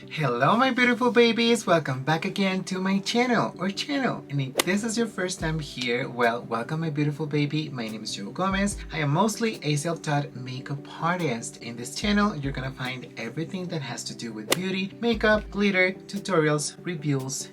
Hello my beautiful babies, welcome back again to my channel and if this is your first time here, well, welcome my beautiful baby. My name is Joe Gomez. I am mostly a self-taught makeup artist. In this channel you're gonna find everything that has to do with beauty, makeup, glitter, tutorials, reviews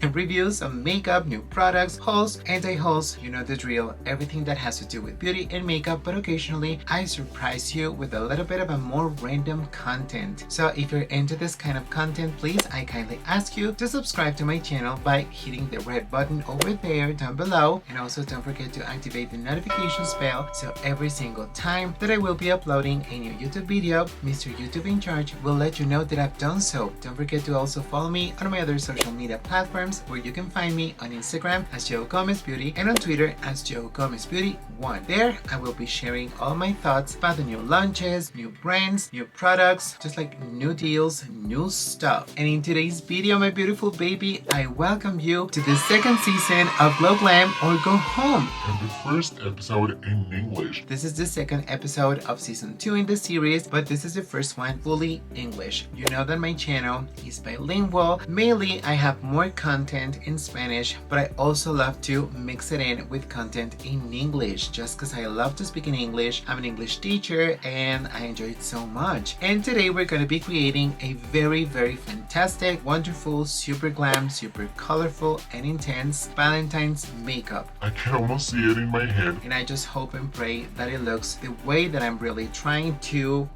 and reviews of makeup, new products, hauls, anti-hauls, you know the drill, everything that has to do with beauty and makeup, but occasionally I surprise you with a little bit of a more random content. So if you're into this kind of content, please, I kindly ask you to subscribe to my channel by hitting the red button over there down below, and also don't forget to activate the notifications bell so every single time that I will be uploading a new YouTube video, Mr. YouTube in charge will let you know that I've done so. Don't forget to also follow me on my other social media platforms, where you can find me on Instagram as Joe Gomez Beauty and on Twitter as Joe Gomez Beauty 1. There I will be sharing all my thoughts about the new launches, new brands, new products, just like new deals, new stuff. And in today's video, my beautiful baby, I welcome you to the second season of Glam or Go Home. And the first episode in English. This is the second episode of season 2 in the series, but this is the first one fully English. You know that my channel is bilingual. Mainly I have more content in Spanish, but I also love to mix it in with content in English just because I love to speak in English. I'm an English teacher and I enjoy it so much. And today we're going to be creating a very fantastic, wonderful, super glam, super colorful and intense Valentine's makeup. I can almost see it in my head. And I just hope and pray that it looks the way that I'm really trying to,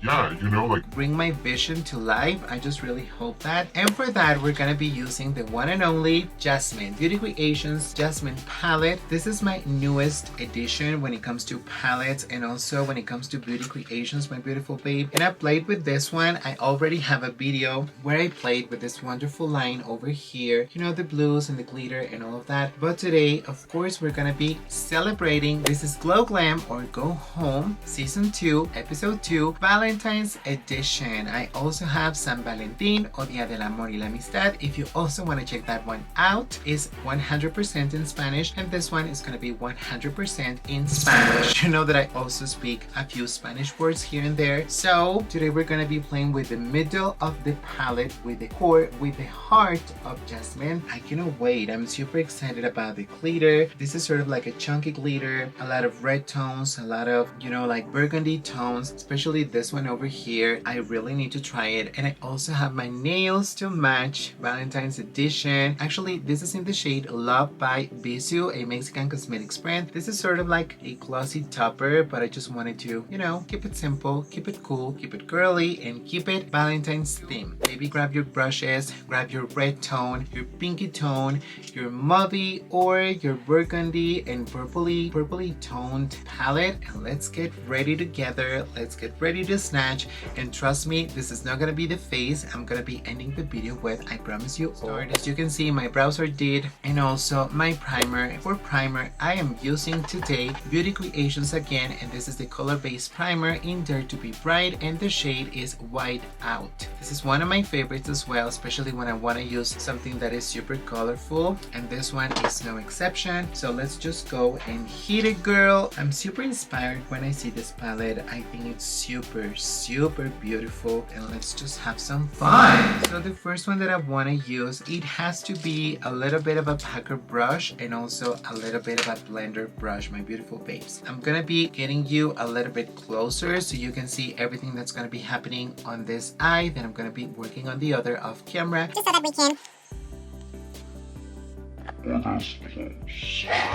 bring my vision to life. I just really hope that. And for that, we're gonna be using the one and only Jasmine Beauty Creations Jasmine palette. This is my newest edition when it comes to palettes and also when it comes to beauty creations, my beautiful babe. And I played with this one. I already have a video where I played with this wonderful line over here, you know, the blues and the glitter and all of that. But today, of course, we're gonna be celebrating. This is Glow Glam or Go Home season 2 episode 2 Valentine's edition. I also have San Valentin o Día del Amor y la Amistad. If you also want to check that one out, is 100% in Spanish, and this one is going to be 100% in Spanish. You know that I also speak a few Spanish words here and there. So today we're going to be playing with the middle of the palette, with the core, with the heart of Jasmine. I cannot wait. I'm super excited about the glitter. This is sort of like a chunky glitter, a lot of red tones, a lot of, you know, like burgundy tones, especially this one over here. I really need to try it. And I also have my nails to match Valentine's edition. Actually, this is in the shade Love by Bisu, a Mexican cosmetics brand. This is sort of like a glossy topper, but I just wanted to, you know, keep it simple, keep it cool, keep it girly, and keep it Valentine's theme. Maybe grab your brushes, grab your red tone, your pinky tone, your mauvey or your burgundy and purpley toned palette, and let's get ready together. Let's get ready to snatch. And trust me, this is not gonna be the face I'm gonna be ending the video with. I promise you. As you can see, my brows are did, and also my primer. For primer, I am using today Beauty Creations again, and this is the color-based primer in Dare to Be Bright, and the shade is White Out. This is one of my favorites as well, especially when I want to use something that is super colorful, and this one is no exception. So let's just go and hit it, girl. I'm super inspired when I see this palette. I think it's super beautiful, and let's just have some fun. So the first one that I want to use, it has to be a little bit of a packer brush and also a little bit of a blender brush, my beautiful babes. I'm gonna be getting you a little bit closer so you can see everything that's gonna be happening on this eye. Then I'm gonna be working on the other off camera, just so that we can.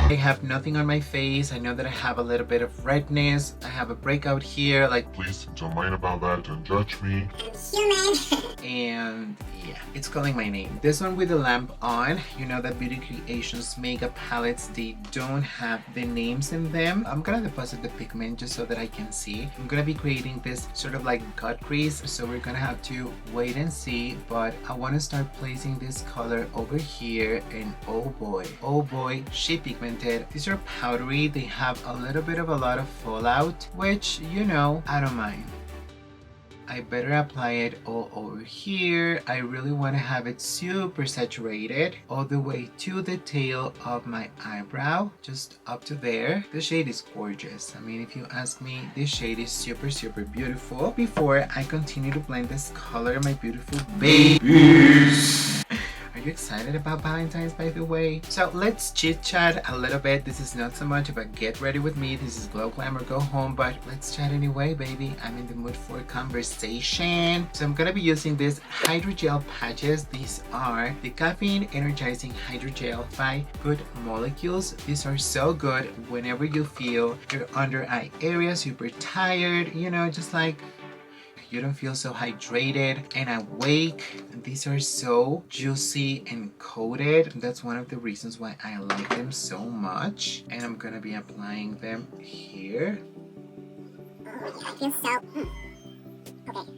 I have nothing on my face. I know that I have a little bit of redness. I have a breakout here, like, Please don't mind about that, don't judge me. I'm human. and yeah, it's calling my name. This one with the lamp on. You know that Beauty Creations makeup palettes, they don't have the names in them. I'm gonna deposit the pigment just so that I can see. I'm gonna be creating this sort of like cut crease, so we're gonna have to wait and see, but I want to start placing this color over here, and oh boy, she pigmented. These are powdery. They have a little bit of a lot of fallout, which, you know, I don't mind. I better apply it all over here. I really want to have it super saturated all the way to the tail of my eyebrow, just up to there. The shade is gorgeous. I mean, if you ask me, this shade is super beautiful. Before I continue to blend this color, my beautiful babies, are you excited about Valentine's, by the way? So let's chit chat a little bit. This is not so much of a get ready with me. This is glow, glam, or go home, but let's chat anyway, baby. I'm in the mood for conversation. So I'm gonna be using these hydrogel patches. These are the caffeine energizing hydrogel by Good Molecules. These are so good whenever you feel your under eye area super tired, you know, just like you don't feel so hydrated and awake. These are so juicy and coated. That's one of the reasons why I like them so much. And I'm gonna be applying them here. I feel so... Okay.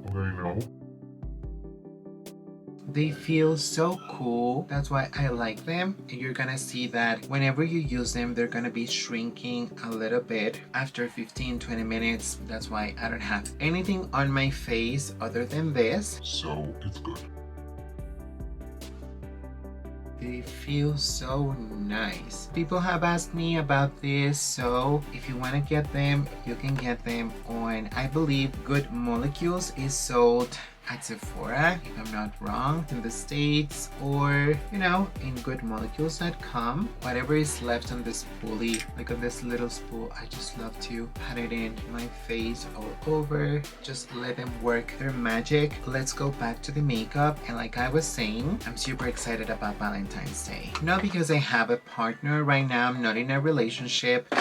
Okay, no. They feel so cool. That's why I like them. And you're gonna see that whenever you use them, they're gonna be shrinking a little bit after 15-20 minutes. That's why I don't have anything on my face other than this. So it's good. They feel so nice. People have asked me about this, so if you want to get them, you can get them on, I believe Good Molecules is sold at Sephora, if I'm not wrong, in the States, or, you know, in goodmolecules.com. Whatever is left on this spoolie, like on this little spool, I just love to pat it in my face all over. Just let them work their magic. Let's go back to the makeup. And like I was saying, I'm super excited about Valentine's Day. Not because I have a partner right now, I'm not in a relationship,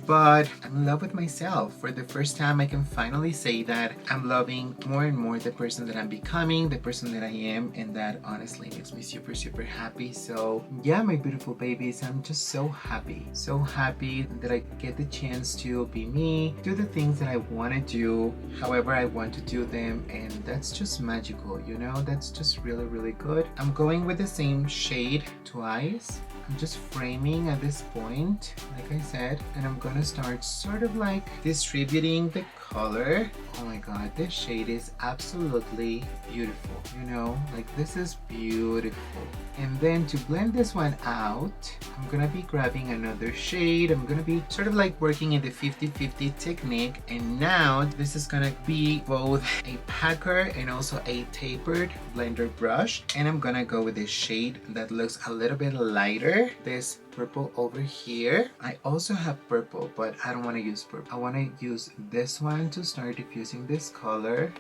but I'm in love with myself. For the first time, I can finally say that I'm loving more and more the person that I'm becoming, the person that I am, and that honestly makes me super happy. So yeah, my beautiful babies, I'm just so happy that I get the chance to be me, do the things that I want to do, however I want to do them, and that's just magical, you know, that's just really good. I'm going with the same shade twice. I'm just framing at this point, like I said, and I'm gonna start sort of like distributing the color. Oh my god, this shade is absolutely beautiful, you know, like this is beautiful. And then to blend this one out, I'm gonna be grabbing another shade. I'm gonna be sort of like working in the 50-50 technique, and now this is gonna be both a packer and also a tapered blender brush, and I'm gonna go with this shade that looks a little bit lighter, this purple over here. I also have purple, but I don't want to use purple. I want to use this one to start diffusing this color.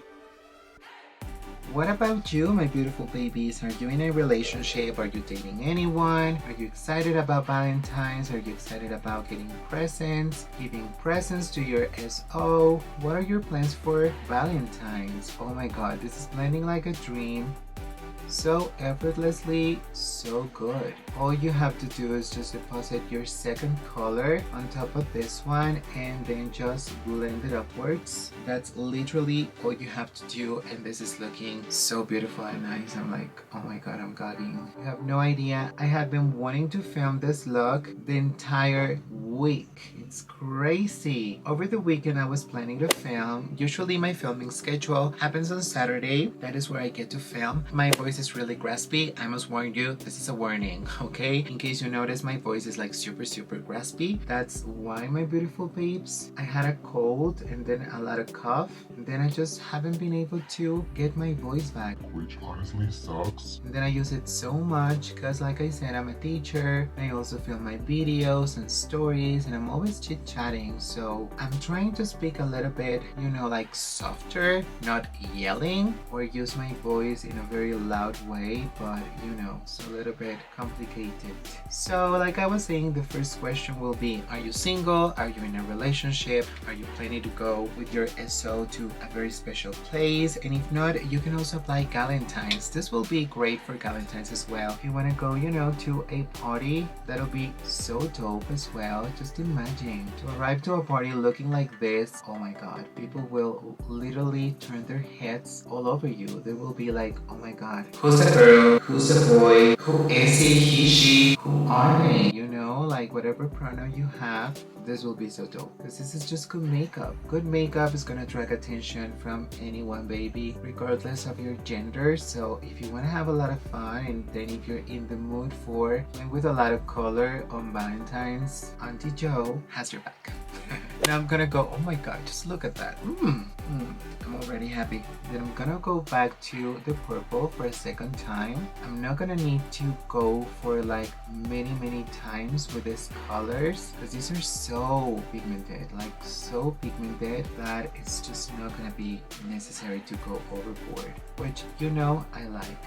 What about you, my beautiful babies? Are you in a relationship? Are you dating anyone? Are you excited about Valentine's? Are you excited about getting presents, giving presents to your SO? What are your plans for Valentine's? Oh my god, this is blending like a dream. So effortlessly, so good. All you have to do is just deposit your second color on top of this one and then just blend it upwards. That's literally all you have to do, and this is looking so beautiful and nice. I'm like, oh my god, I'm gagging. You have no idea. I have been wanting to film this look the entire week. It's crazy. Over the weekend I was planning to film. Usually my filming schedule happens on Saturday. That is where I get to film. My voice is really raspy. I must warn you, this is a warning, okay? In case you notice my voice is like super raspy. That's why, my beautiful babes. I had a cold and then a lot of cough, and then I just haven't been able to get my voice back, which honestly sucks. and then I use it so much because, like I said, I'm a teacher. I also film my videos and stories, and I'm always chit-chatting, so I'm trying to speak a little bit, you know, like softer, not yelling, or use my voice in a very loud way, but you know, it's a little bit complicated. So like I was saying, the first question will be, are you single? Are you in a relationship? Are you planning to go with your SO to a very special place? And if not, you can also apply Galentine's. This will be great for Galentine's as well. If you want to go, you know, to a party, that'll be so dope as well. Just imagine to arrive to a party looking like this. Oh my god, people will literally turn their heads all over you. They will be like, oh my god, who's a girl? Who's a boy? Who is he, he, she? Who are they? You know, know, like whatever pronoun you have, this will be so dope because this is just good makeup. Good makeup is gonna drag attention from anyone, baby, regardless of your gender. So if you want to have a lot of fun, and then if you're in the mood for playing with a lot of color on Valentine's, Auntie Joe has your back. Now I'm gonna go, oh my god, just look at that. I'm already happy. Then I'm gonna go back to the purple for a second time. I'm not gonna need to go for like many times with these colors because these are so pigmented, like so pigmented that it's just not gonna be necessary to go overboard, which you know I like.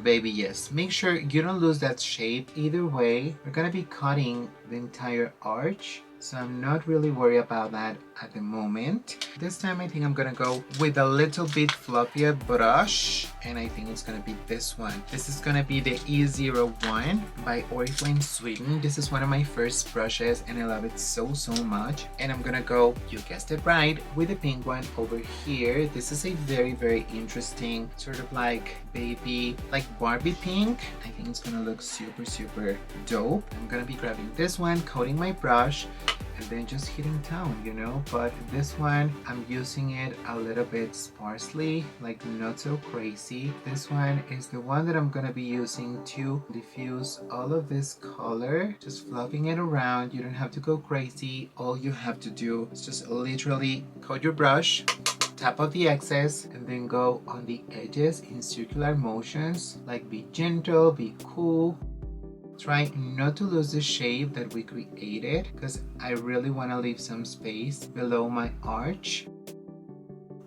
Baby, yes. Make sure you don't lose that shape. Either way, we're gonna be cutting the entire arch, so I'm not really worried about that at the moment. This time I think I'm gonna go with a little bit fluffier brush, and I think it's gonna be this one. This is gonna be the E01 by Oriflame Sweden. This is one of my first brushes and I love it so much. And I'm gonna go, you guessed it right, with the pink one over here. This is a very interesting sort of like baby, like Barbie pink. I think it's gonna look super dope. I'm gonna be grabbing this one, coating my brush, and then just hitting town, you know. But this one, I'm using it a little bit sparsely, like not so crazy. This one is the one that I'm gonna be using to diffuse all of this color, just fluffing it around. You don't have to go crazy. All you have to do is just literally coat your brush, tap off the excess, and then go on the edges in circular motions. Like be gentle, be cool. Try not to lose the shape that we created because I really want to leave some space below my arch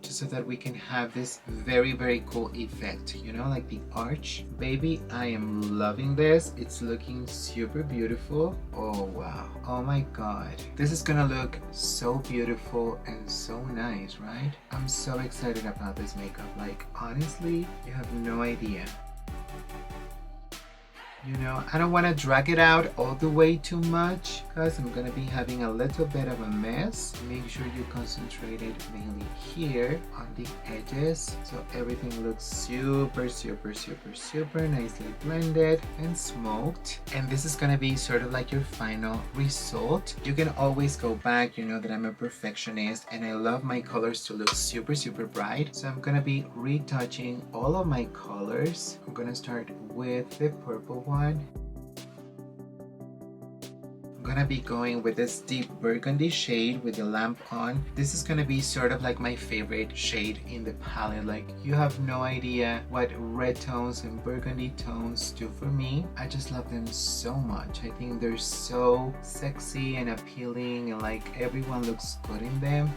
just so that we can have this very cool effect, you know, like the arch. Baby, I am loving this. It's looking super beautiful. Oh wow, oh my god, this is gonna look so beautiful and so nice, right? I'm so excited about this makeup. Like honestly, you have no idea. You know, I don't want to drag it out all the way too much because I'm going to be having a little bit of a mess. Make sure you concentrate it mainly here on the edges so everything looks super nicely blended and smoked. And this is going to be sort of like your final result. You can always go back. You know that I'm a perfectionist and I love my colors to look super bright. So I'm going to be retouching all of my colors. I'm going to start with the purple one. I'm gonna be going with this deep burgundy shade with the lamp on. This is gonna be sort of like my favorite shade in the palette. Like you have no idea what red tones and burgundy tones do for me. I just love them so much. I think they're so sexy and appealing and like everyone looks good in them.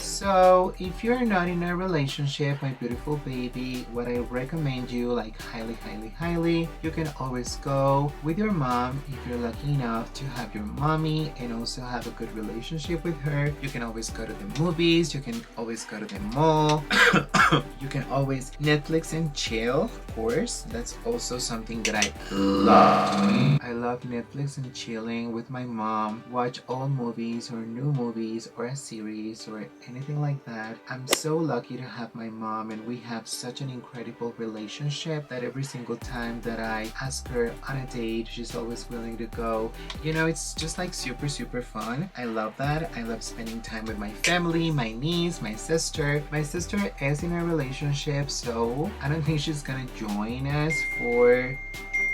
So if you're not in a relationship, my beautiful baby, what I recommend you, like highly, you can always go with your mom if you're lucky enough to have your mommy and also have a good relationship with her. You can always go to the movies, you can always go to the mall, you can always Netflix and chill, of course. That's also something that I love doing. I love Netflix and chilling with my mom, watch old movies or new movies or a series or anything like that. I'm so lucky to have my mom and we have such an incredible relationship that every single time that I ask her on a date, she's always willing to go. You know, it's just like super fun. I love that. I love spending time with my family, my niece, my sister. My sister is in a relationship, so I don't think she's gonna join us for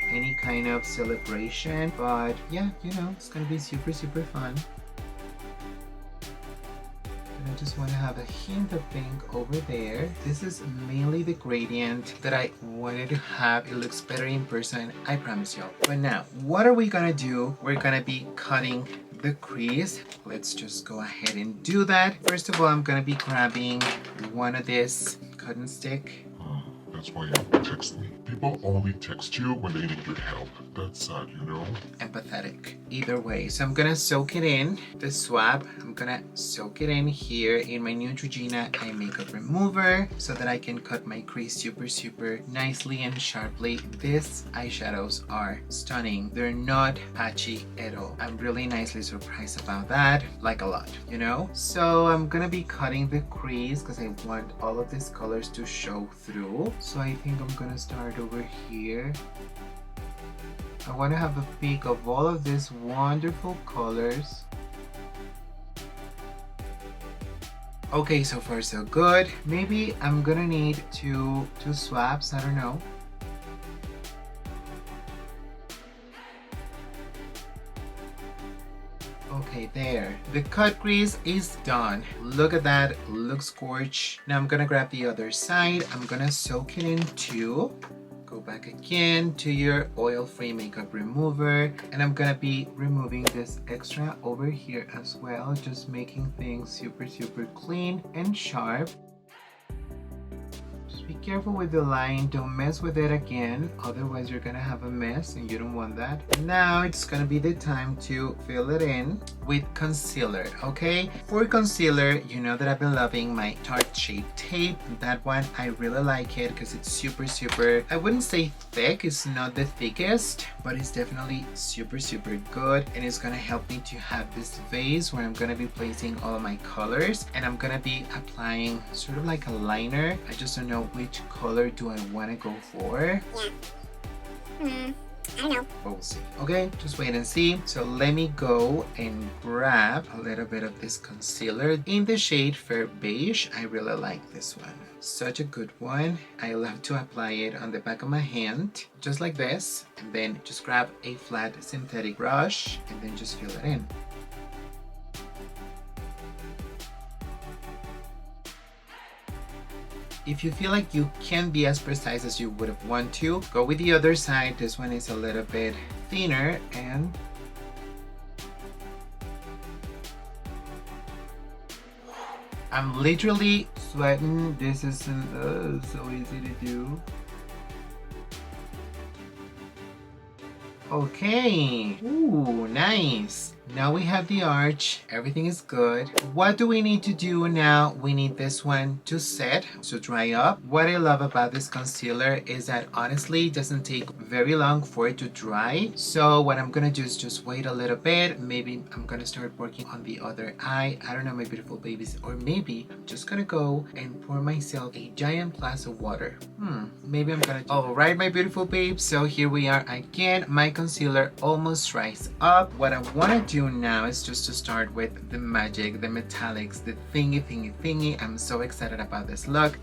any kind of celebration, but yeah, you know, it's gonna be super fun. I just want to have a hint of pink over there. This is mainly the gradient that I wanted to have. It looks better in person, I promise y'all. But now, what are we gonna do? We're gonna be cutting the crease. Let's just go ahead and do that. First of all, I'm gonna be grabbing one of this cotton stick. That's why you text me. People only text you when they need your help. That's sad, you know? Empathetic. Either way. So I'm gonna soak it in, the swab. I'm gonna soak it in here in my Neutrogena eye makeup remover so that I can cut my crease super nicely and sharply. These eyeshadows are stunning. They're not patchy at all. I'm really nicely surprised about that, like a lot, you know? So I'm gonna be cutting the crease because I want all of these colors to show through. So I think I'm gonna start over here. I want to have a peek of all of these wonderful colors. Okay, so far so good. Maybe I'm gonna need two swabs, I don't know. Okay, there. The cut crease is done. Look at that, looks gorgeous. Now I'm gonna grab the other side. I'm gonna soak it in too. Go back again to your oil-free makeup remover, and I'm gonna be removing this extra over here as well, just making things super clean and sharp. Just be careful with the line, don't mess with it again, otherwise you're gonna have a mess and you don't want that. Now it's gonna be the time to fill it in with concealer, okay? For concealer, you know that I've been loving my Tarte Shape Tape. That one, I really like it because it's super, I wouldn't say thick, it's not the thickest, but it's definitely super good, and it's gonna help me to have this vase where I'm gonna be placing all of my colors, and I'm gonna be applying sort of like a liner. I just don't know which color do I want to go for. Yeah. I don't know. We'll see. Okay, just wait and see. So let me go and grab a little bit of this concealer in the shade Fair Beige. I really like this one. Such a good one. I love to apply it on the back of my hand, just like this. And then just grab a flat synthetic brush and then just fill it in. If you feel like you can't be as precise as you would have want to, go with the other side. This one is a little bit thinner, and I'm literally sweating. This isn't so easy to do. Okay, ooh, nice. Now we have the arch, everything is good. What do we need to do now? We need this one to set, to dry up. What I love about this concealer is that honestly it doesn't take very long for it to dry. So what I'm gonna do is just wait a little bit. Maybe I'm gonna start working on the other eye. I don't know, my beautiful babies. Or maybe I'm just gonna go and pour myself a giant glass of water. Maybe I'm gonna... Alright, my beautiful babes. So here we are again. My concealer almost dries up. What I wanna do now is just to start with the magic, the metallics, the thingy. I'm so excited about this look.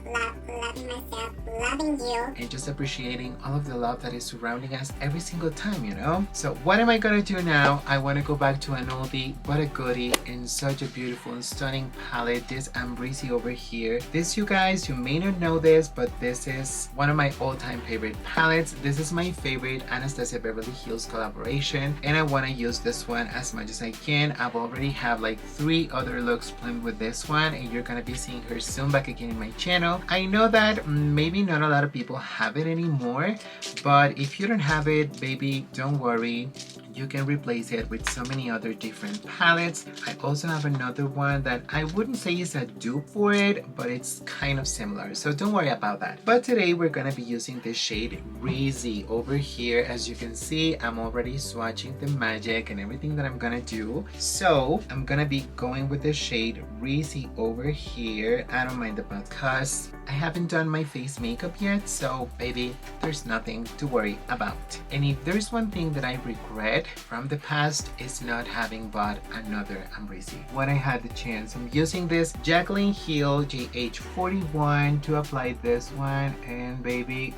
Loving myself, loving you, and just appreciating all of the love that is surrounding us every single time, you know? So what am I gonna do now? I want to go back to an oldie but a goodie in such a beautiful and stunning palette. This Ambreezy over here. This, you guys, you may not know this, but this is one of my all-time favorite palettes. This is my favorite Anastasia Beverly Hills collaboration, and I want to use this one as much as I can. I've already have like 3 other looks planned with this one, and you're gonna be seeing her soon back again in my channel. I know that maybe not a lot of people have it anymore, but if you don't have it, baby, don't worry. You can replace it with so many other different palettes. I also have another one that I wouldn't say is a dupe for it, but it's kind of similar, so don't worry about that. But today we're gonna be using the shade Breezy over here. As you can see, I'm already swatching the magic and everything that I'm gonna do. So I'm gonna be going with the shade Breezy over here. I don't mind the podcast. I haven't done my face makeup yet, so baby, there's nothing to worry about. And if there's one thing that I regret from the past, is not having bought another Ambreezy when I had the chance. I'm using this Jaclyn Hill GH41 to apply this one, and baby,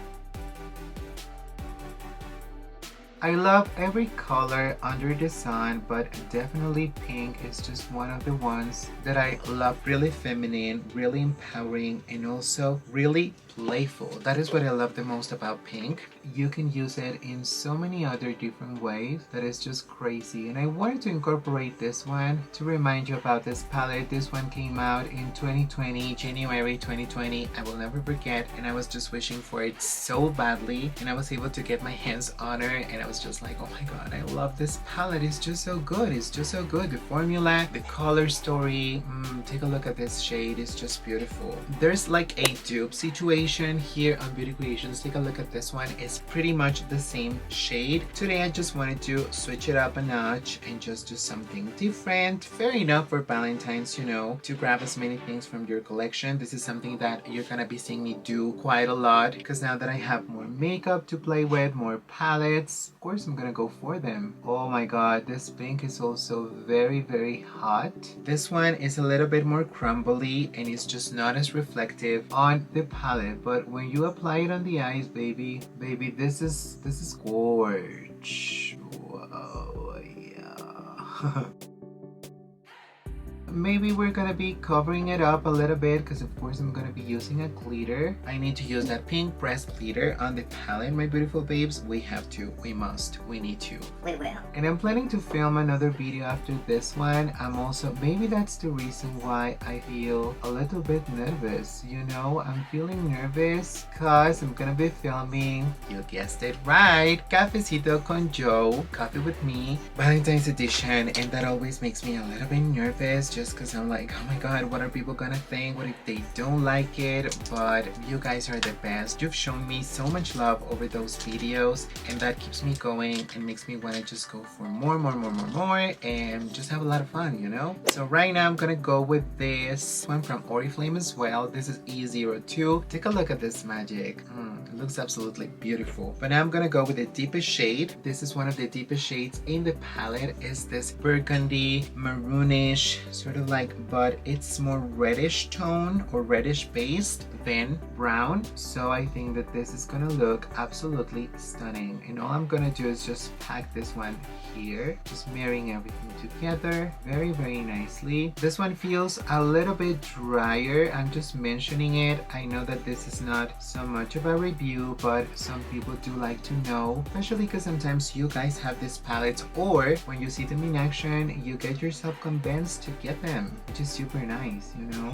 I love every color under the sun, but definitely pink is just one of the ones that I love. Really feminine, really empowering, and also really playful. That is what I love the most about pink. You can use it in so many other different ways that is just crazy. And I wanted to incorporate this one to remind you about this palette. This one came out in 2020, January 2020. I will never forget, and I was just wishing for it so badly, and I was able to get my hands on her, and I was just like, oh my god, I love this palette. It's just so good. It's just so good. The formula, the color story, take a look at this shade. It's just beautiful. There's like a dupe situation here on Beauty Creations. Take a look at this one. It's pretty much the same shade. Today I just wanted to switch it up a notch and just do something different. Fair enough for Valentine's, you know, to grab as many things from your collection. This is something that you're gonna be seeing me do quite a lot, because now that I have more makeup to play with, more palettes, of course I'm gonna go for them. Oh my god, this pink is also very, very hot. This one is a little bit more crumbly and it's just not as reflective on the palette, but when you apply it on the eyes, baby, this is gorge. Whoa, yeah. Maybe we're gonna be covering it up a little bit, because of course I'm gonna be using a glitter. I need to use that pink pressed glitter on the palette, my beautiful babes. We have to, we must, we need to. We will. And I'm planning to film another video after this one. I'm also, maybe that's the reason why I feel a little bit nervous. You know, I'm feeling nervous because I'm gonna be filming, you guessed it right, Cafecito con Joe, Coffee with Me, Valentine's edition, and that always makes me a little bit nervous, just because I'm like, oh my god, what are people gonna think? What if they don't like it? But you guys are the best. You've shown me so much love over those videos, and that keeps me going and makes me want to just go for more, and just have a lot of fun, you know? So right now I'm gonna go with this one from Oriflame as well. This is E02. Take a look at this magic. It looks absolutely beautiful. But now I'm gonna go with the deepest shade. This is one of the deepest shades in the palette. Is this burgundy, maroonish, sort of like, but it's more reddish tone or reddish based than brown. So I think that this is gonna look absolutely stunning. And all I'm gonna do is just pack this one here, just marrying everything together very, very nicely. This one feels a little bit drier. I'm just mentioning it. I know that this is not so much of a review, but some people do like to know, especially because sometimes you guys have these palettes, or when you see them in action, you get yourself convinced to get them, which is super nice, you know?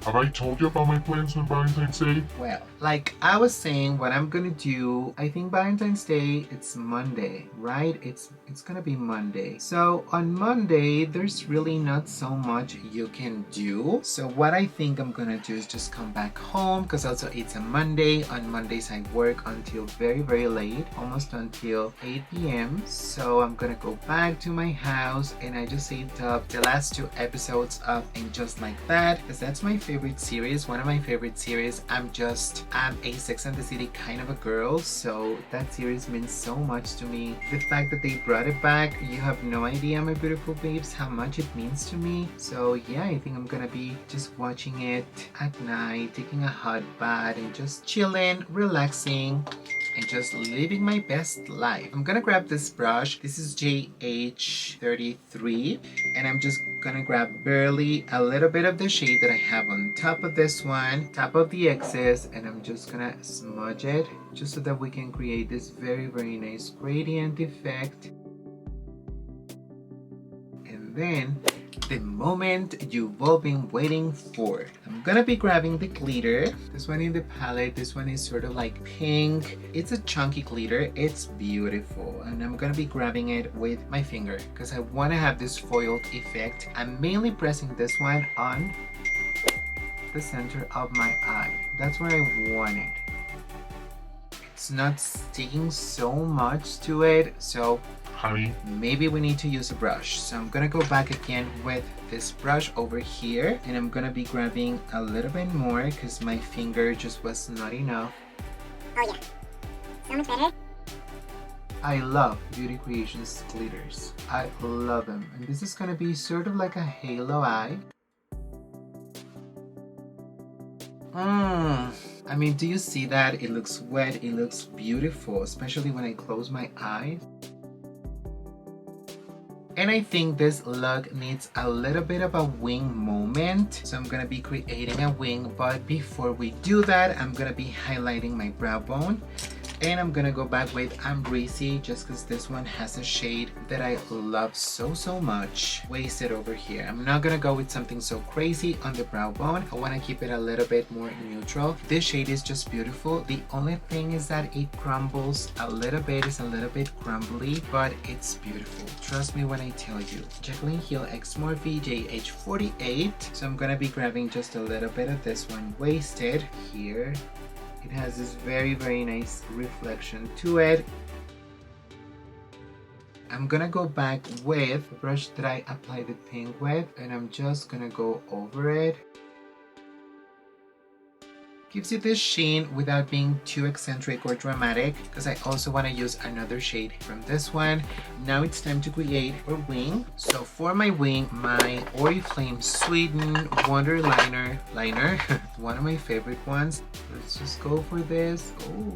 Have I told you about my plans on Valentine's Day? Well, like I was saying, what I'm gonna do, I think Valentine's Day, it's Monday, right? It's gonna be Monday. So on Monday, there's really not so much you can do. So what I think I'm gonna do is just come back home, because also it's a Monday. On Mondays, I work until very, very late, almost until 8 p.m. So I'm gonna go back to my house, and I just saved up the last 2 episodes of And Just Like That, because that's my favorite series, one of my favorite series. I'm a Sex and the City kind of a girl, so that series means so much to me. The fact that they brought it back, you have no idea, my beautiful babes, how much it means to me. So yeah, I think I'm gonna be just watching it at night, taking a hot bath, and just chilling, relaxing, and just living my best life. I'm gonna grab this brush. This is JH33, and I'm just gonna grab barely a little bit of the shade that I have on top of this one, top of the excess, and I'm just gonna smudge it just so that we can create this very, very nice gradient effect. And then the moment you've all been waiting for. I'm gonna be grabbing the glitter. This one in the palette, this one is sort of like pink. It's a chunky glitter, it's beautiful. And I'm gonna be grabbing it with my finger because I wanna have this foiled effect. I'm mainly pressing this one on the center of my eye. That's where I want it. It's not sticking so much to it, so Honey, maybe we need to use a brush. So I'm gonna go back again with this brush over here, and I'm gonna be grabbing a little bit more because my finger just was not enough. Oh yeah, so much better. I love Beauty Creations glitters. I love them. And this is gonna be sort of like a halo eye. I mean, do you see that? It looks wet, it looks beautiful, especially when I close my eyes. And I think this look needs a little bit of a wing moment. So I'm gonna be creating a wing, but before we do that, I'm gonna be highlighting my brow bone. And I'm gonna go back with I'm Breezy just because this one has a shade that I love so much. Wasted over here. I'm not gonna go with something so crazy on the brow bone. I want to keep it a little bit more neutral. This shade is just beautiful. The only thing is that it crumbles a little bit. It's a little bit crumbly, but it's beautiful. Trust me when I tell you. Jaclyn Hill X Morphe JH48. So I'm gonna be grabbing just a little bit of this one wasted here. It has this very nice reflection to it. I'm gonna go back with the brush that I applied the pink with, and I'm just gonna go over it. Gives you this sheen without being too eccentric or dramatic, because I also want to use another shade from this one. Now it's time to create a wing. So for my wing, my Oriflame Sweden Wonder Liner, one of my favorite ones. Let's just go for this. Oh.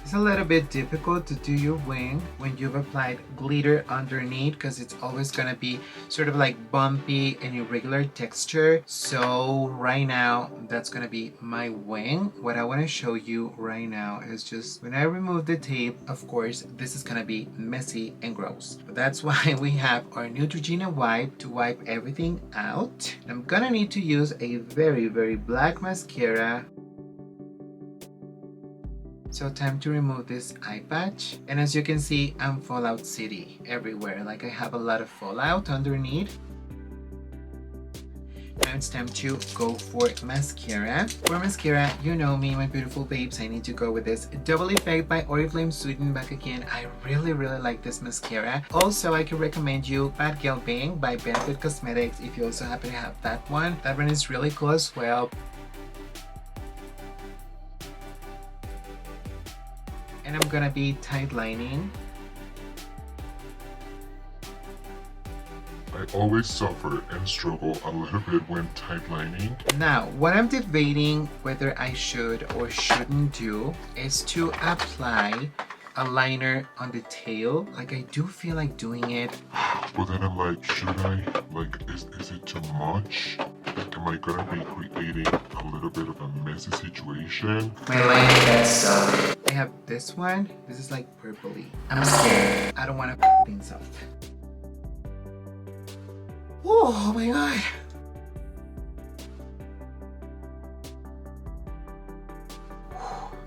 It's a little bit difficult to do your wing when you've applied glitter underneath because it's always gonna be sort of like bumpy and irregular texture. So right now, that's gonna be my wing. What I wanna show you right now is just when I remove the tape, of course, this is gonna be messy and gross. But that's why we have our Neutrogena wipe to wipe everything out. I'm gonna need to use a very black mascara. So time to remove this eye patch. And as you can see, I'm Fallout City everywhere. Like I have a lot of fallout underneath. Now it's time to go for mascara. For mascara, you know me, my beautiful babes, I need to go with this Double Effect by Oriflame Sweden back again. I really like this mascara. Also, I can recommend you Bad Girl Bang by Benefit Cosmetics if you also happen to have that one. That one is really cool as well. And I'm gonna be tight lining. I always suffer and struggle a little bit when tight lining. Now, what I'm debating whether I should or shouldn't do is to apply a liner on the tail. Like I do feel like doing it. But then I'm like, should I? Like, is it too much? Am I gonna be creating a little bit of a messy situation? My lining gets stuck. I have this one. This is like purpley. I'm scared. I don't want to f things up. Oh my god.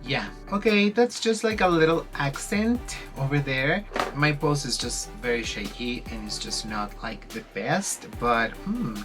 Yeah, okay, that's just like a little accent over there. My pose is just very shaky and it's just not like the best, but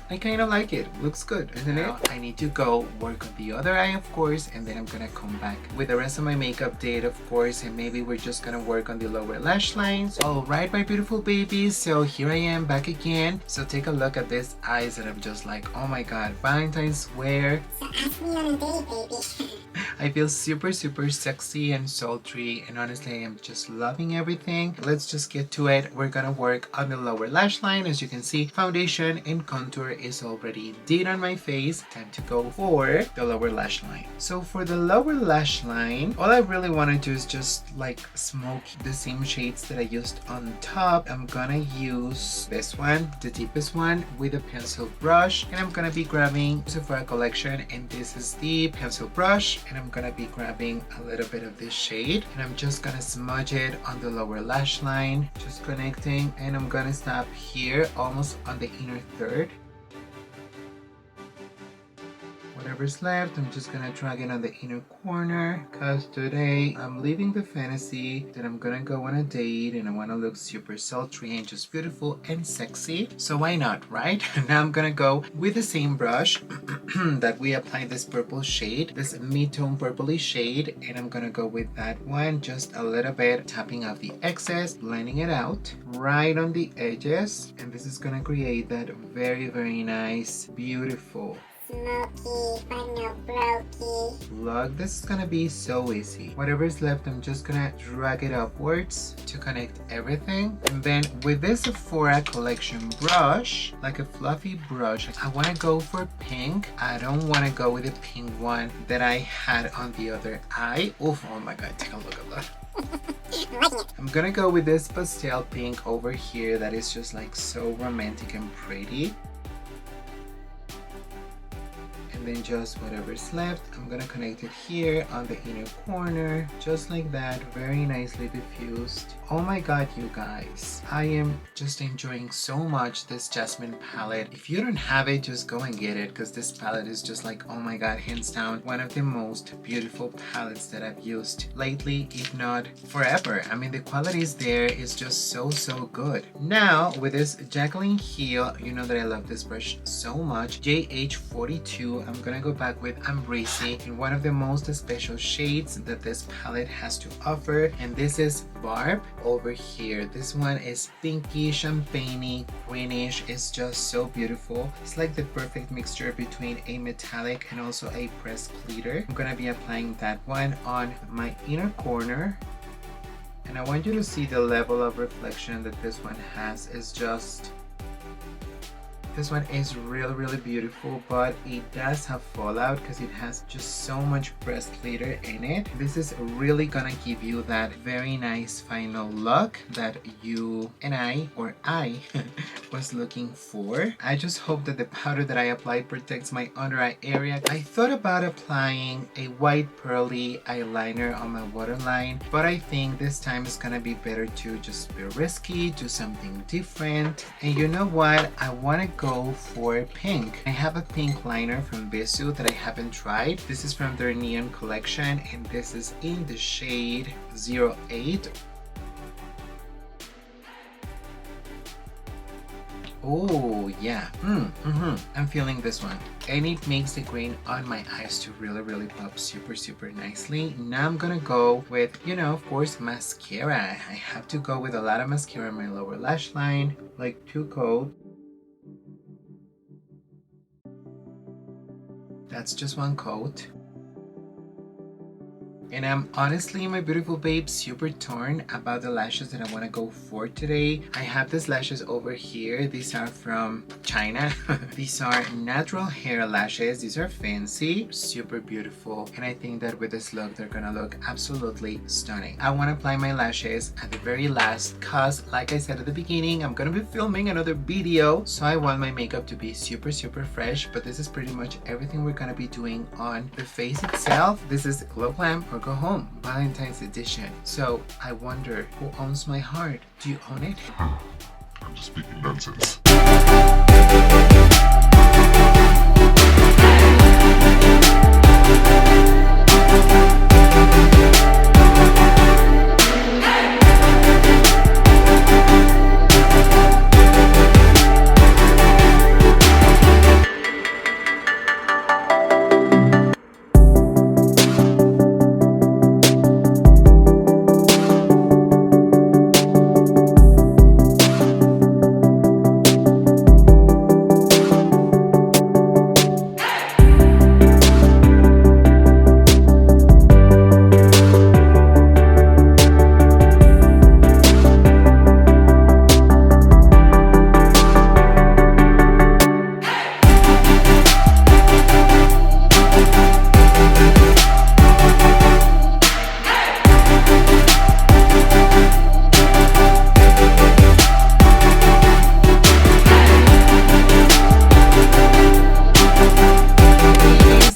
I kind of like it. Looks good, isn't it? I need to go work on the other eye, of course, and then I'm gonna come back with the rest of my makeup date, of course, and maybe we're just gonna work on the lower lash lines. Alright, my beautiful babies, so here I am back again. So take a look at these eyes that I'm just like, oh my god, Valentine's wear. So ask me on a date, baby. I feel super sexy and sultry, and honestly I am just loving everything. Let's just get to it. We're gonna work on the lower lash line. As you can see, foundation and contour is already did on my face. Time to go for the lower lash line. So for the lower lash line, all I really want to do is just like smoke the same shades that I used on top. I'm gonna use this one, the deepest one, with a pencil brush, and I'm gonna be grabbing Sephora collection, and this is the pencil brush, and I'm gonna be grabbing a little bit of this shade, and I'm just gonna smudge it on the lower lash line, just connecting, and I'm gonna stop here almost on the inner third. Whatever's left, I'm just gonna drag it on the inner corner, because today I'm leaving the fantasy that I'm gonna go on a date and I want to look super sultry and just beautiful and sexy. So why not, right? Now I'm gonna go with the same brush that we applied this purple shade, this mid-tone purpley shade, and I'm gonna go with that one, just a little bit, tapping off the excess, blending it out right on the edges, and this is gonna create that very nice, beautiful, Smoky, but no brokey. look, this is gonna be so easy. Whatever is left, I'm just gonna drag it upwards to connect everything. And then with this Sephora collection brush, like a fluffy brush, I wanna go for pink. I don't wanna go with the pink one that I had on the other eye. Oof, oh my god, take a look at that. I'm gonna go with this pastel pink over here that is just like so romantic and pretty. And then just whatever's left, I'm gonna connect it here on the inner corner, just like that, very nicely diffused. Oh my god, you guys, I am just enjoying so much this Jasmine palette. If you don't have it, just go and get it, because this palette is just like, oh my god, hands down, one of the most beautiful palettes that I've used lately, if not forever. I mean, the quality is there, it's just so good. Now, with this Jacqueline Hill, you know that I love this brush so much, JH42, I'm gonna go back with Embrace in one of the most special shades that this palette has to offer, and this is Barb over here. This one is pinky, champagne-y, greenish. It's just so beautiful. It's like the perfect mixture between a metallic and also a pressed glitter. I'm gonna be applying that one on my inner corner, and I want you to see the level of reflection that this one has. Is just, this one is really beautiful, but it does have fallout because it has just so much pressed glitter in it. This is really gonna give you that very nice final look that you and I was looking for. I just hope that the powder that I applied protects my under eye area. I thought about applying a white pearly eyeliner on my waterline, but I think this time it's gonna be better to just be risky, do something different. And you know what? I wanna go for pink. I have a pink liner from Bissu that I haven't tried. This is from their Neon collection, and this is in the shade 08. Oh yeah, I'm feeling this one, and it makes the green on my eyes to really pop super nicely. Now I'm gonna go with, you know, of course, mascara. I have to go with a lot of mascara in my lower lash line, like 2 coats. That's just 1 coat. And I'm honestly, my beautiful babe, super torn about the lashes that I want to go for today. I have these lashes over here. These are from China. These are natural hair lashes. These are fancy, super beautiful. And I think that with this look, they're gonna look absolutely stunning. I want to apply my lashes at the very last because, like I said at the beginning, I'm gonna be filming another video. So I want my makeup to be super fresh. But this is pretty much everything we're gonna be doing on the face itself. This is Glam or Go Home Valentine's edition. So I wonder, who owns my heart? Do you own it? I'm just speaking nonsense.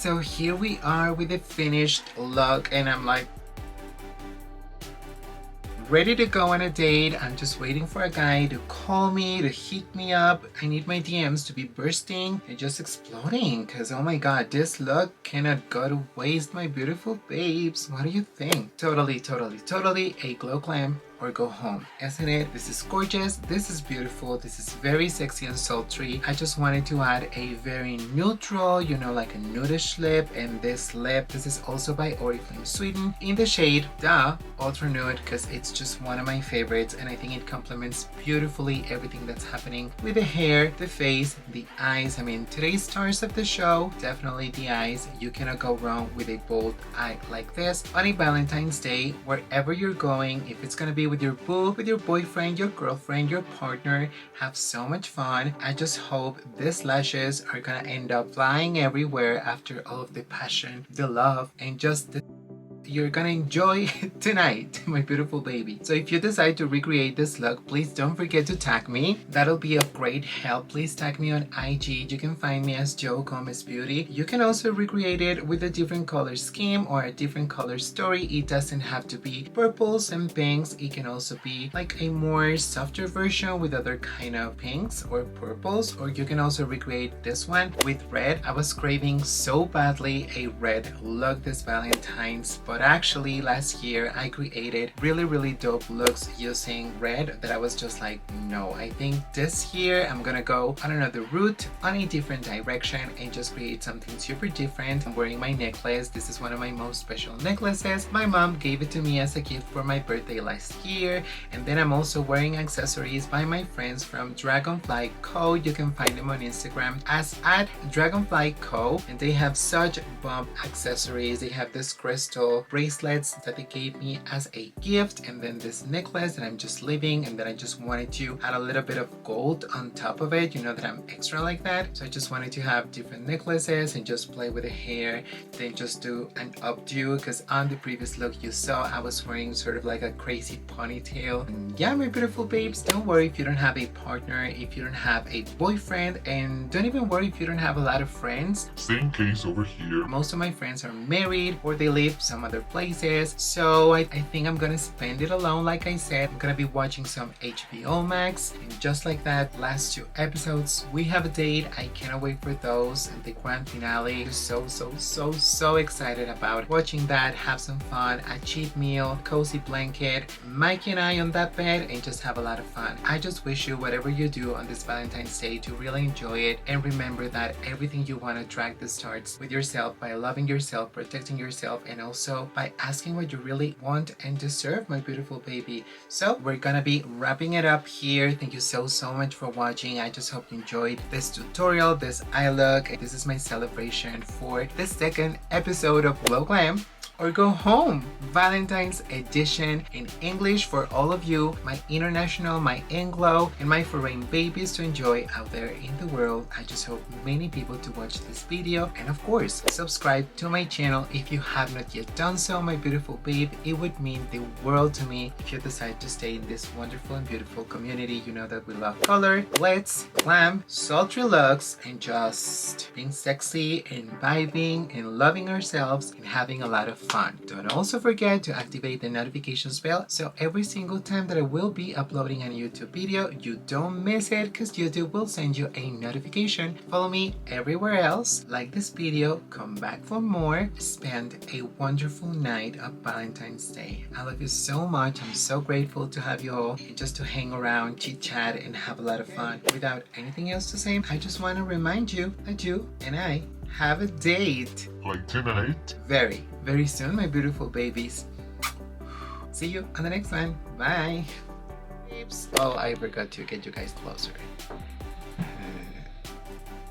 So here we are with the finished look, and I'm like ready to go on a date. I'm just waiting for a guy to call me, to hit me up. I need my DMs to be bursting and just exploding, because oh my god, this look cannot go to waste, my beautiful babes. What do you think? Totally a Glow Glam or go home, isn't it? This is gorgeous, this is beautiful, this is very sexy and sultry. I just wanted to add a very neutral, you know, like a nudish lip. And this lip, this is also by Oriflame Sweden in the shade Ultra Nude, because it's just one of my favorites, and I think it complements beautifully everything that's happening with the hair, the face, the eyes. I mean, today's stars of the show, definitely the eyes. You cannot go wrong with a bold eye like this on a Valentine's Day, wherever you're going. If it's gonna be with your boo, with your boyfriend, your girlfriend, your partner, have so much fun. I just hope these lashes are gonna end up flying everywhere after all of the passion, the love, and just the you're gonna enjoy tonight, my beautiful baby. So if you decide to recreate this look, please don't forget to tag me. That'll be of great help. Please tag me on IG. You can find me as Joe Gomez Beauty. You can also recreate it with a different color scheme or a different color story. It doesn't have to be purples and pinks. It can also be like a more softer version with other kind of pinks or purples, or you can also recreate this one with red. I was craving so badly a red look this Valentine's, but actually last year I created really dope looks using red that I was just like, no, I think this year I'm gonna go on another route, on a different direction, and just create something super different. I'm wearing my necklace. This is one of my most special necklaces. My mom gave it to me as a gift for my birthday last year. And then I'm also wearing accessories by my friends from Dragonfly Co. You can find them on Instagram as @Dragonfly Co. And they have such bomb accessories. They have this crystal bracelets that they gave me as a gift, and then this necklace that I'm just leaving, and then I just wanted to add a little bit of gold on top of it. You know that I'm extra like that, so I just wanted to have different necklaces and just play with the hair, then just do an updo, because on the previous look you saw I was wearing sort of like a crazy ponytail. And yeah, my beautiful babes, don't worry if you don't have a partner, if you don't have a boyfriend, and don't even worry if you don't have a lot of friends. Same case over here. Most of my friends are married or they live some other places, so I think I'm gonna spend it alone. Like I said, I'm gonna be watching some HBO Max, and just like that, last 2 episodes we have a date. I cannot wait for those, and the grand finale. So excited about watching that. Have some fun, a cheap meal, cozy blanket, Mikey and I on that bed, and just have a lot of fun. I just wish you, whatever you do on this Valentine's Day, to really enjoy it, and remember that everything you want to attract this starts with yourself, by loving yourself, protecting yourself, and also by asking what you really want and deserve, my beautiful baby. So we're gonna be wrapping it up here. Thank you so much for watching. I just hope you enjoyed this tutorial, this eye look. This is my celebration for the 2nd episode of Glam or Go Home Valentine's edition in English for all of you, my international, my Anglo, and my foreign babies to enjoy out there in the world. I just hope many people to watch this video, and of course subscribe to my channel if you have not yet done so, my beautiful babe. It would mean the world to me if you decide to stay in this wonderful and beautiful community. You know that we love color, glitz, glam, sultry looks, and just being sexy and vibing and loving ourselves and having a lot of fun. Don't also forget to activate the notifications bell, so every single time that I will be uploading a YouTube video, you don't miss it, because YouTube will send you a notification. Follow me everywhere else, like this video, come back for more, spend a wonderful night of Valentine's Day. I love you so much. I'm so grateful to have you all, and just to hang around, chit chat, and have a lot of fun. Without anything else to say, I just want to remind you that you and I have a date. Like tonight? Very soon, my beautiful babies. See you on the next one. Bye. Oh, I forgot to get you guys closer.